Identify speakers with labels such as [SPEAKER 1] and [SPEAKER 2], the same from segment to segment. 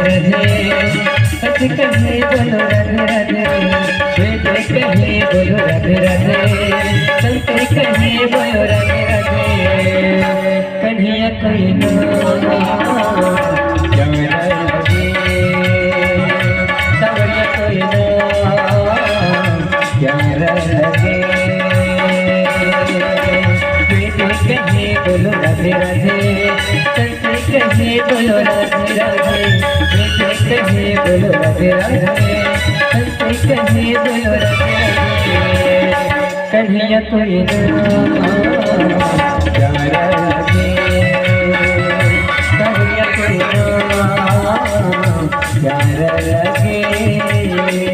[SPEAKER 1] राधे कहे बोलो राधे राधे बेटे कहे बोलो राधे राधे संते कहे बोलो राधे राधे कन्हैया कोई ना प्यारा लगे सावरिया कोई ना प्यारा लगे बेटे कहे बोलो राधे राधे संते कहे बोलो राधे राधे बेटे कहे बोलो राधे राधे संते कहे बोलो राधे राधे कन्हैया कोई ना प्यारा लगे सावरिया कोई ना प्यारा लगे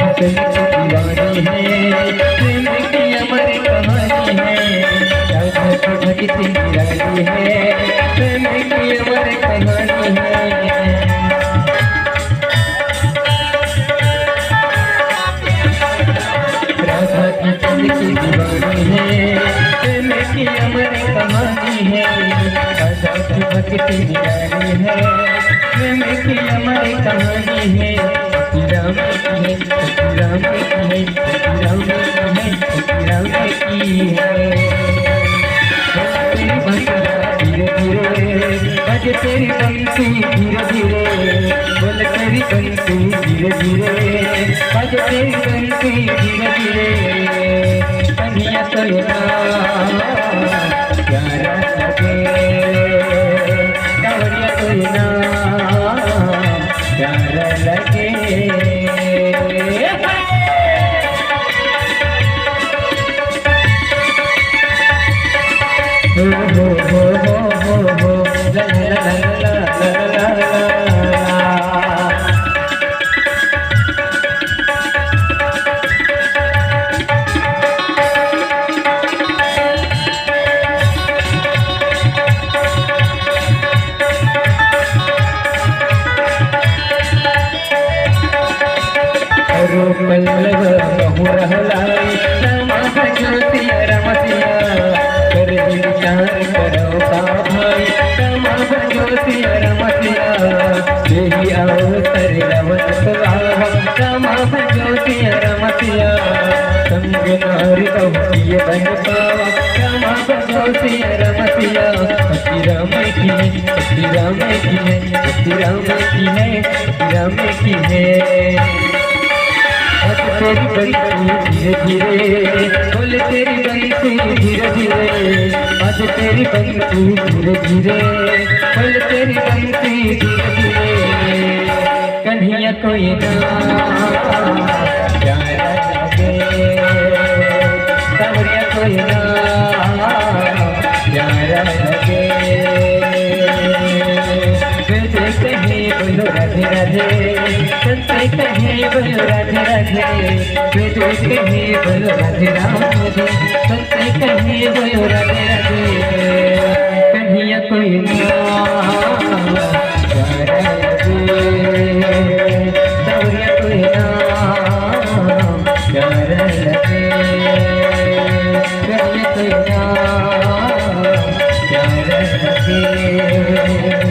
[SPEAKER 1] दीवानी है प्रेम की अमर कहानी है भक्ति निराली है प्रेम की अमर कहानी है राधा कृष्ण की दीवानी है प्रेम की अमर कहानी है राधा की भक्ति निराली है प्रेम की अमर कहानी है राम की है राम की है राम की है धीरे धीरे बज तेरी बंसी धीरे धीरे बोल तेरी बंसी धीरे धीरे बज तेरी बंसी धीरे धीरे कन्हैया कोई ना प्यारा लगे सावरिया कोई ना प्यारा लगे हो हो हो हो हो ला ला ला ला ला ला रूप लग बहु रहलाई समाज ज्योतिया रमतिया कर विचार करो भाई समाज ज्योतिया रमतिया यही अवसर रमत सुहावा समाज ज्योतिया रमतिया संग नारी अवतिय बन पावा समाज ज्योतिया रमतिया सती राम की है सती राम की है सती राम की है सती राम की है तेरी बंसी धीरे धीरे बोल तेरी बंसी धीरे धीरे आज तेरी बंसी धीरे धीरे बोल तेरी बंसी धीरे धीरे कन्हैया कोई ना प्यारा लगे सावरिया कोई ना प्यारा लगे बेटे कहे बोलो राधे राधे संते कहे बोलो राधे राधे बेटे कहे बोलो राधे राधे संते कहे बोलो राधे राधे कन्हैया कोई ना प्यारा लगे सावरिया कोई ना प्यारा लगे कन्हैया कोई ना प्यारा लगे